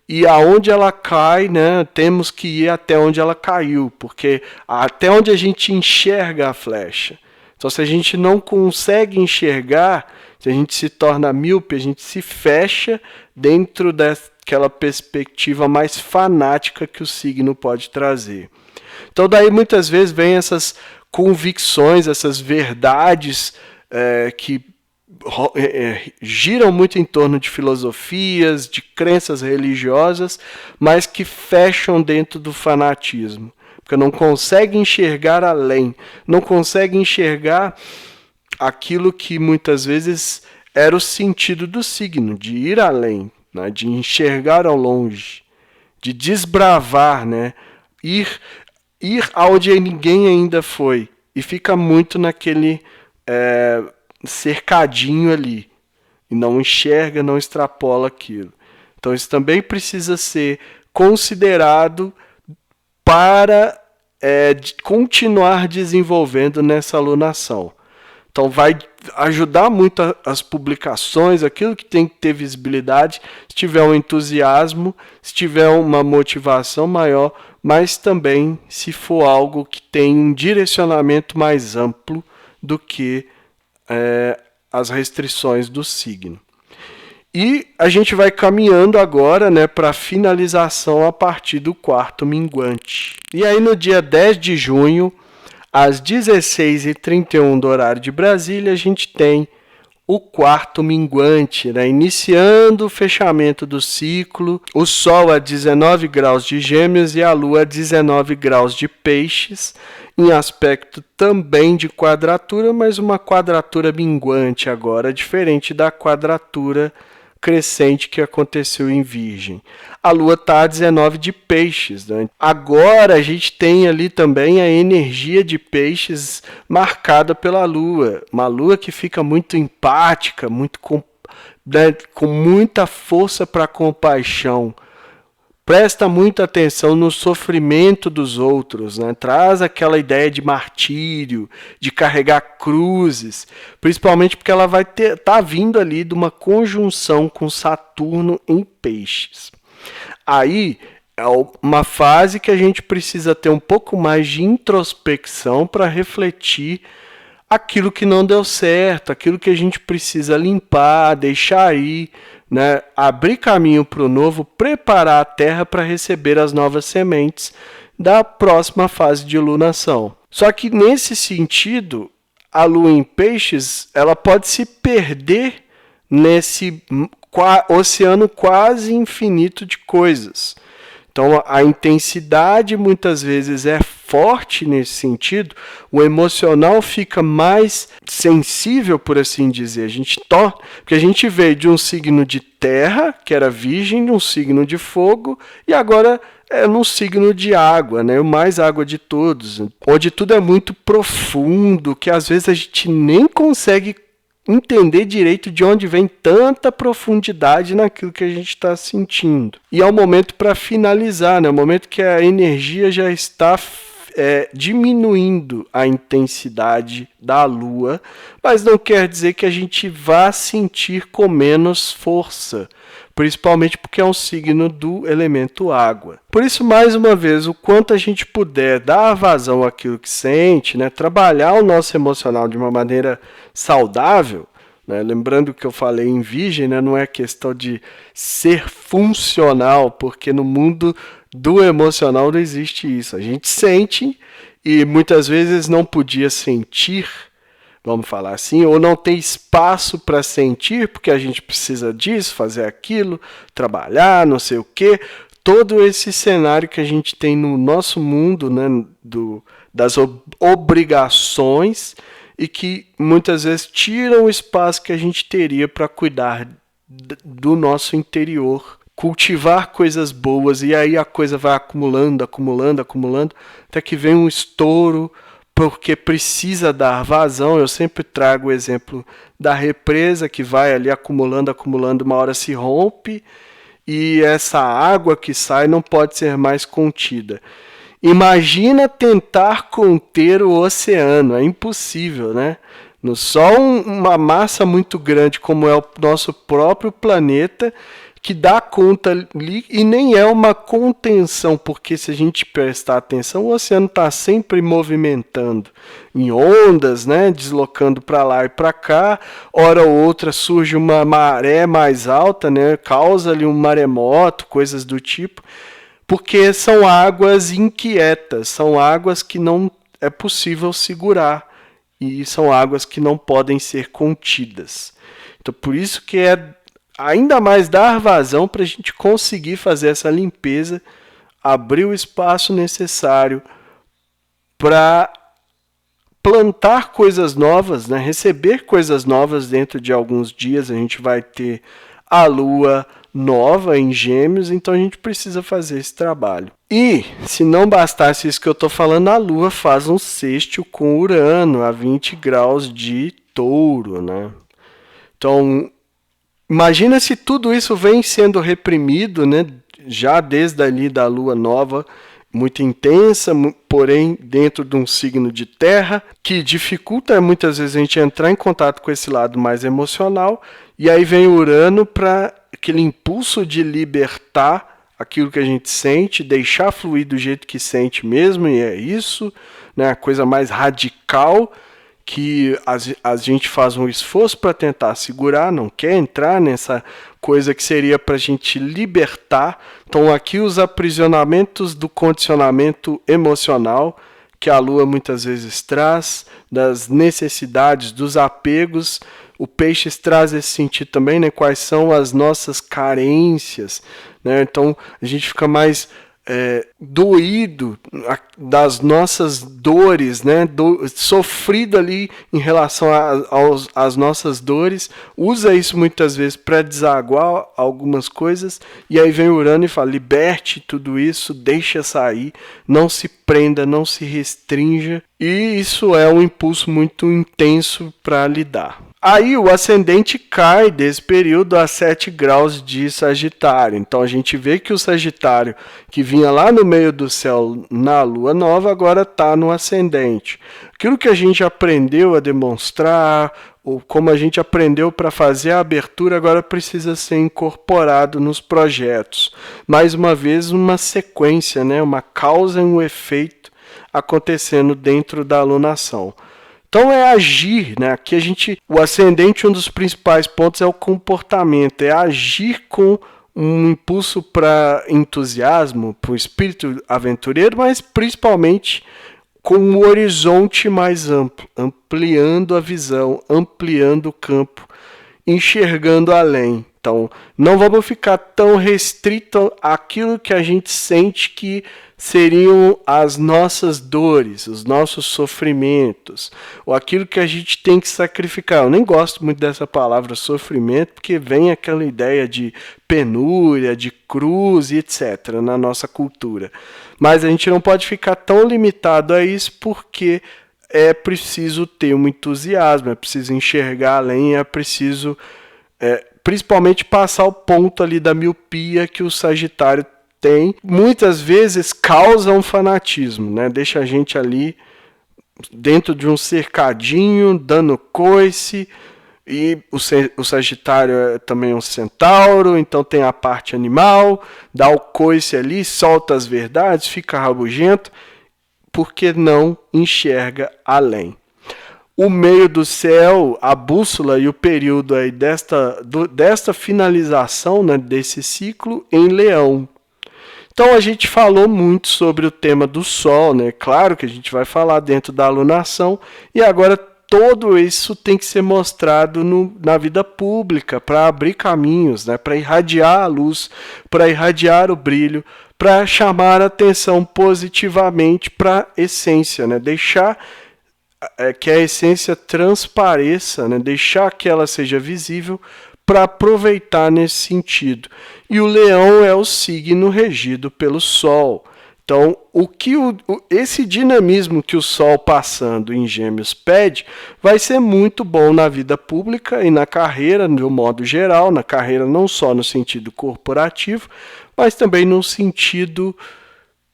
e aonde ela cai, né, temos que ir até onde ela caiu, porque até onde a gente enxerga a flecha. Então, se a gente não consegue enxergar, se a gente se torna míope, a gente se fecha dentro daquela perspectiva mais fanática que o signo pode trazer. Então, daí muitas vezes vem essas convicções, essas verdades que giram muito em torno de filosofias, de crenças religiosas, mas que fecham dentro do fanatismo. Porque não consegue enxergar além, não consegue enxergar aquilo que muitas vezes era o sentido do signo, de ir além, né? De enxergar ao longe, de desbravar, né? Ir aonde ninguém ainda foi, e fica muito naquele cercadinho ali, e não enxerga, não extrapola aquilo. Então isso também precisa ser considerado para continuar desenvolvendo nessa alunação. Então vai ajudar muito as publicações, aquilo que tem que ter visibilidade, se tiver um entusiasmo, se tiver uma motivação maior, mas também se for algo que tem um direcionamento mais amplo do que as restrições do signo. E a gente vai caminhando agora, né, para a finalização a partir do quarto minguante. E aí no dia 10 de junho, às 16h31 do horário de Brasília, a gente tem o quarto minguante, né, iniciando o fechamento do ciclo, o Sol a 19 graus de Gêmeos e a Lua a 19 graus de Peixes, em aspecto também de quadratura, mas uma quadratura minguante agora, diferente da quadratura crescente que aconteceu em Virgem. A Lua está a 19 de Peixes, né? Agora a gente tem ali também a energia de Peixes marcada pela Lua. Uma Lua que fica muito empática, muito com muita força para compaixão. Presta muita atenção no sofrimento dos outros, né? Traz aquela ideia de martírio, de carregar cruzes, principalmente porque ela vai tá vindo ali de uma conjunção com Saturno em Peixes. Aí é uma fase que a gente precisa ter um pouco mais de introspecção para refletir aquilo que não deu certo, aquilo que a gente precisa limpar, deixar ir, né? Abrir caminho para o novo, preparar a terra para receber as novas sementes da próxima fase de lunação. Só que nesse sentido, a Lua em Peixes ela pode se perder nesse oceano quase infinito de coisas. Então, a intensidade muitas vezes é forte nesse sentido, o emocional fica mais sensível, por assim dizer. Porque a gente veio de um signo de terra, que era Virgem, de um signo de fogo, e agora é num signo de água, né? O mais água de todos, onde tudo é muito profundo, que às vezes a gente nem consegue entender direito de onde vem tanta profundidade naquilo que a gente está sentindo. E é o momento para finalizar, né? O momento que a energia já está diminuindo a intensidade da Lua, mas não quer dizer que a gente vá sentir com menos força, principalmente porque é um signo do elemento água. Por isso, mais uma vez, o quanto a gente puder dar vazão àquilo que sente, né, trabalhar o nosso emocional de uma maneira saudável, né, lembrando que eu falei em Virgem, né, não é questão de ser funcional, porque no mundo do emocional não existe isso. A gente sente e muitas vezes não podia sentir, vamos falar assim, ou não tem espaço para sentir, porque a gente precisa disso, fazer aquilo, trabalhar, não sei o quê. Todo esse cenário que a gente tem no nosso mundo, né, das obrigações, e que muitas vezes tiram o espaço que a gente teria para cuidar do nosso interior, cultivar coisas boas, e aí a coisa vai acumulando, até que vem um estouro, porque precisa dar vazão. Eu sempre trago o exemplo da represa, que vai ali acumulando, uma hora se rompe, e essa água que sai não pode ser mais contida. Imagina tentar conter o oceano, é impossível, né? Só uma massa muito grande como é o nosso próprio planeta que dá conta ali, e nem é uma contenção, porque se a gente prestar atenção, o oceano está sempre movimentando em ondas, né, deslocando para lá e para cá. Hora ou outra surge uma maré mais alta, né, causa ali um maremoto, coisas do tipo, porque são águas inquietas, são águas que não é possível segurar, e são águas que não podem ser contidas. Então, por isso que é ainda mais dar vazão para a gente conseguir fazer essa limpeza, abrir o espaço necessário para plantar coisas novas, né? Receber coisas novas. Dentro de alguns dias a gente vai ter a Lua nova em Gêmeos, então a gente precisa fazer esse trabalho. E, se não bastasse isso que eu estou falando, a Lua faz um sextil com Urano a 20 graus de Touro, né? Então, imagina se tudo isso vem sendo reprimido, né, já desde ali da Lua nova muito intensa, porém dentro de um signo de terra, que dificulta muitas vezes a gente entrar em contato com esse lado mais emocional, e aí vem Urano para aquele impulso de libertar aquilo que a gente sente, deixar fluir do jeito que sente mesmo, e é isso, né, a coisa mais radical, que a gente faz um esforço para tentar segurar, não quer entrar nessa coisa que seria para a gente libertar. Então aqui os aprisionamentos do condicionamento emocional que a Lua muitas vezes traz, das necessidades, dos apegos. O Peixes traz esse sentido também, né? Quais são as nossas carências, né? Então a gente fica mais doído das nossas dores, né? Sofrido ali em relação às nossas dores, usa isso muitas vezes para desaguar algumas coisas, e aí vem Urano e fala, liberte tudo isso, deixa sair, não se prenda, não se restrinja, e isso é um impulso muito intenso para lidar. Aí o ascendente cai desse período a 7 graus de Sagitário. Então a gente vê que o Sagitário, que vinha lá no meio do céu na Lua Nova, agora está no ascendente. Aquilo que a gente aprendeu a demonstrar, ou como a gente aprendeu para fazer a abertura, agora precisa ser incorporado nos projetos. Mais uma vez, uma sequência, né? Uma causa e um efeito acontecendo dentro da alunação. Então é agir, né? Aqui o ascendente, um dos principais pontos é o comportamento, é agir com um impulso para entusiasmo, para o espírito aventureiro, mas principalmente com um horizonte mais amplo, ampliando a visão, ampliando o campo, enxergando além. Então, não vamos ficar tão restrito àquilo que a gente sente que seriam as nossas dores, os nossos sofrimentos, ou aquilo que a gente tem que sacrificar. Eu nem gosto muito dessa palavra sofrimento, porque vem aquela ideia de penúria, de cruz e etc. na nossa cultura. Mas a gente não pode ficar tão limitado a isso, porque é preciso ter um entusiasmo, é preciso enxergar além, é preciso principalmente passar o ponto ali da miopia que o Sagitário tem. Muitas vezes causa um fanatismo, né? Deixa a gente ali dentro de um cercadinho, dando coice. E o Sagitário é também um centauro, então tem a parte animal, dá o coice ali, solta as verdades, fica rabugento, porque não enxerga além. O meio do céu, a bússola e o período aí desta finalização, né, desse ciclo em Leão. Então a gente falou muito sobre o tema do Sol, né? Claro que a gente vai falar dentro da alunação, e agora todo isso tem que ser mostrado na vida pública, para abrir caminhos, né? Para irradiar a luz, para irradiar o brilho, para chamar a atenção positivamente para a essência, né? Deixar que a essência transpareça, né? Deixar que ela seja visível para aproveitar nesse sentido. E o Leão é o signo regido pelo Sol. Então, esse dinamismo que o Sol passando em Gêmeos pede vai ser muito bom na vida pública e na carreira, de um modo geral, na carreira não só no sentido corporativo, mas também no sentido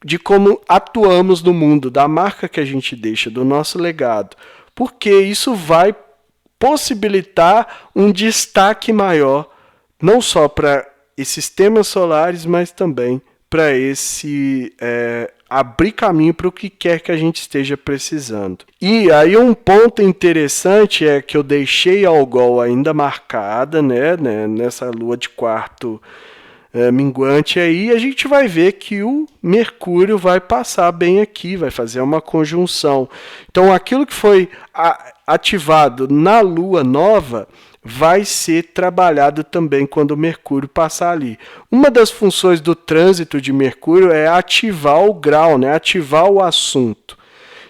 de como atuamos no mundo, da marca que a gente deixa, do nosso legado, porque isso vai possibilitar um destaque maior, não só para esses temas solares, mas também para esse abrir caminho para o que quer que a gente esteja precisando. E aí um ponto interessante é que eu deixei a Algol ainda marcada, né, nessa lua de quarto minguante aí, a gente vai ver que o Mercúrio vai passar bem aqui, vai fazer uma conjunção. Então aquilo que foi ativado na lua nova vai ser trabalhado também quando o Mercúrio passar ali. Uma das funções do trânsito de Mercúrio é ativar o grau, né? Ativar o assunto.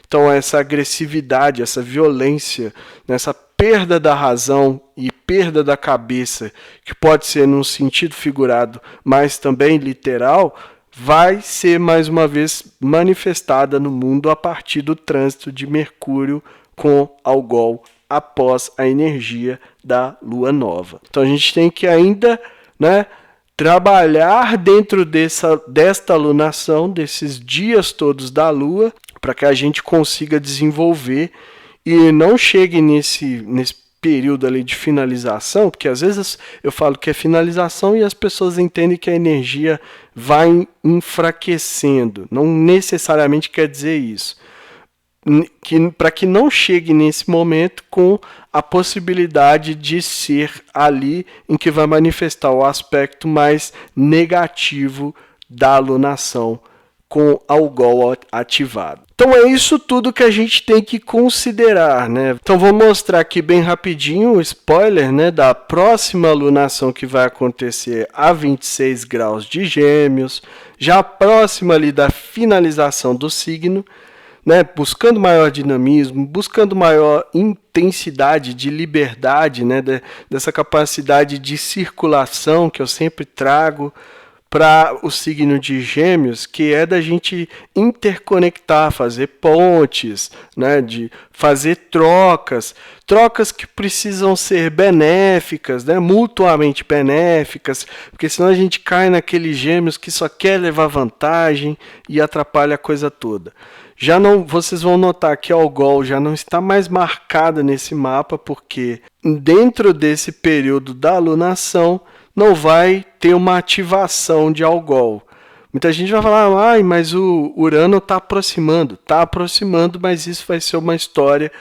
Então essa agressividade, essa violência, essa perda da razão e perda da cabeça, que pode ser num sentido figurado, mas também literal, vai ser mais uma vez manifestada no mundo a partir do trânsito de Mercúrio com Algol após a energia da lua nova. Então a gente tem que ainda, né, trabalhar dentro desta alunação, desses dias todos da Lua, para que a gente consiga desenvolver e não chegue nesse período ali de finalização, porque às vezes eu falo que é finalização e as pessoas entendem que a energia vai enfraquecendo. Não necessariamente quer dizer isso. Para que não chegue nesse momento com a possibilidade de ser ali em que vai manifestar o aspecto mais negativo da alunação com algol ativado. Então é isso tudo que a gente tem que considerar, né? Então vou mostrar aqui bem rapidinho o spoiler, né, da próxima alunação que vai acontecer a 26 graus de Gêmeos, já próxima ali da finalização do signo, né, buscando maior dinamismo, buscando maior intensidade de liberdade, né, dessa capacidade de circulação que eu sempre trago para o signo de Gêmeos, que é da gente interconectar, fazer pontes, né, de fazer trocas que precisam ser benéficas, né, mutuamente benéficas, porque senão a gente cai naquele Gêmeos que só quer levar vantagem e atrapalha a coisa toda. Já não, vocês vão notar que a Algol já não está mais marcada nesse mapa, porque dentro desse período da alunação não vai ter uma ativação de Algol. Muita gente vai falar, mas o Urano está aproximando, mas isso vai ser uma história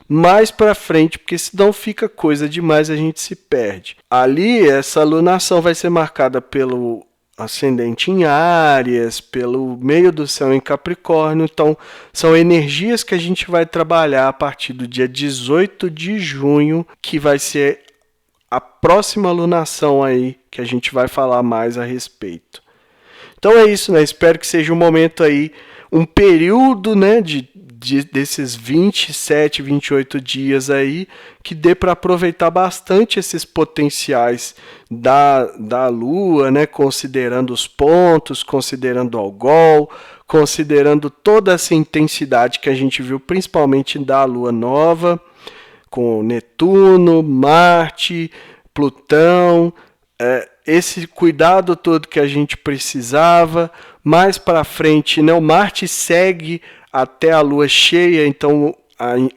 mais para frente, porque senão fica coisa demais, a gente se perde. Ali, essa alunação vai ser marcada pelo ascendente em Áries, pelo meio do céu em Capricórnio, então são energias que a gente vai trabalhar a partir do dia 18 de junho, que vai ser a próxima alunação aí, que a gente vai falar mais a respeito. Então é isso, né? Espero que seja um momento aí, um período, né, desses 27, 28 dias aí, que dê para aproveitar bastante esses potenciais da Lua, né, considerando os pontos, considerando o Algol, considerando toda essa intensidade que a gente viu, principalmente da Lua nova, com Netuno, Marte, Plutão, esse cuidado todo que a gente precisava. Mais para frente, né, o Marte segue até a Lua cheia, então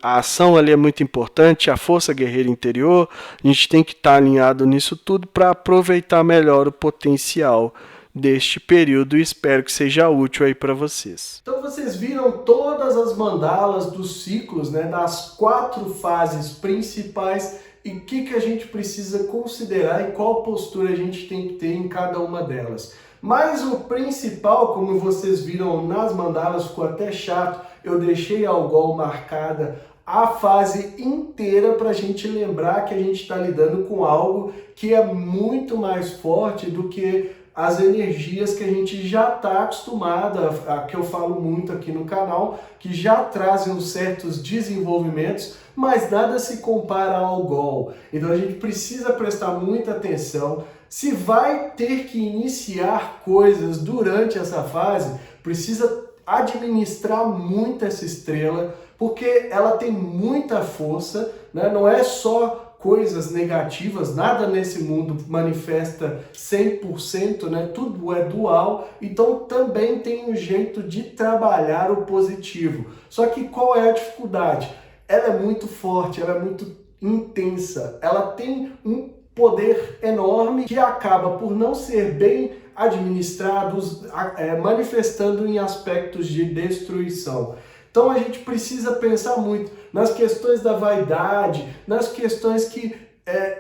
a ação ali é muito importante, a força guerreira interior, a gente tem que estar alinhado nisso tudo para aproveitar melhor o potencial deste período e espero que seja útil aí para vocês. Então vocês viram todas as mandalas dos ciclos, né, das 4 fases principais e o que a gente precisa considerar e qual postura a gente tem que ter em cada uma delas. Mas o principal, como vocês viram nas mandalas, ficou até chato, eu deixei a Algol marcada a fase inteira para a gente lembrar que a gente está lidando com algo que é muito mais forte do que as energias que a gente já está acostumado, a que eu falo muito aqui no canal, que já trazem certos desenvolvimentos, mas nada se compara ao Algol. Então a gente precisa prestar muita atenção. Se vai ter que iniciar coisas durante essa fase, precisa administrar muito essa estrela, porque ela tem muita força, né? Não é só coisas negativas, nada nesse mundo manifesta 100%, né? Tudo é dual, então também tem um jeito de trabalhar o positivo. Só que qual é a dificuldade? Ela é muito forte, ela é muito intensa, ela tem um poder enorme que acaba por não ser bem administrado, manifestando em aspectos de destruição. Então a gente precisa pensar muito nas questões da vaidade, nas questões que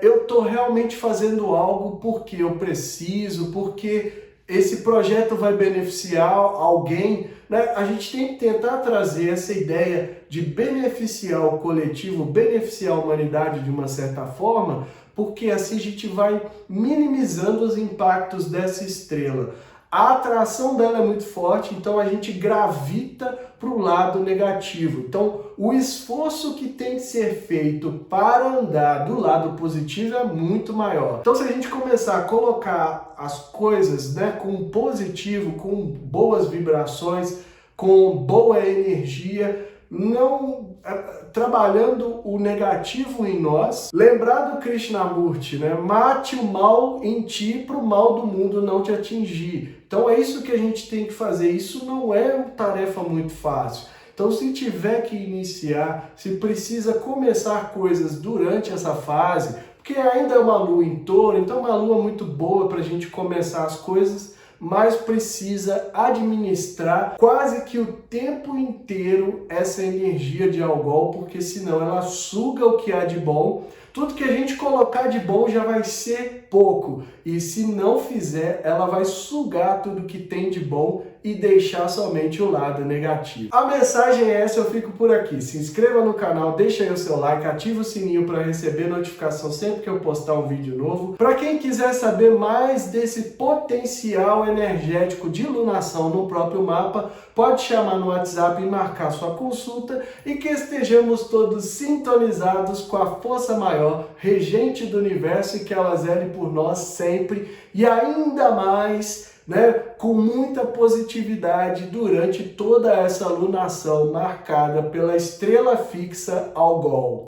eu estou realmente fazendo algo porque eu preciso, porque esse projeto vai beneficiar alguém, né? A gente tem que tentar trazer essa ideia de beneficiar o coletivo, beneficiar a humanidade de uma certa forma, porque assim a gente vai minimizando os impactos dessa estrela. A atração dela é muito forte, então a gente gravita para o lado negativo. Então, o esforço que tem que ser feito para andar do lado positivo é muito maior. Então, se a gente começar a colocar as coisas, né, com positivo, com boas vibrações, com boa energia, não trabalhando o negativo em nós. Lembrar do Krishnamurti, né? Mate o mal em ti para o mal do mundo não te atingir. Então é isso que a gente tem que fazer. Isso não é uma tarefa muito fácil. Então, se tiver que iniciar, se precisa começar coisas durante essa fase, porque ainda é uma lua em touro, então é uma lua muito boa para a gente começar as coisas, mas precisa administrar quase que o tempo inteiro essa energia de Algol, porque senão ela suga o que há de bom. Tudo que a gente colocar de bom já vai ser pouco, e se não fizer, ela vai sugar tudo que tem de bom e deixar somente o lado negativo. A mensagem é essa, eu fico por aqui. Se inscreva no canal, deixa aí o seu like, ativa o sininho para receber notificação sempre que eu postar um vídeo novo. Para quem quiser saber mais desse potencial energético de lunação no próprio mapa, pode chamar no WhatsApp e marcar sua consulta, e que estejamos todos sintonizados com a força maior, regente do universo, e que ela zele por nós sempre, e ainda mais, né, com muita positividade durante toda essa lunação marcada pela estrela fixa Algol.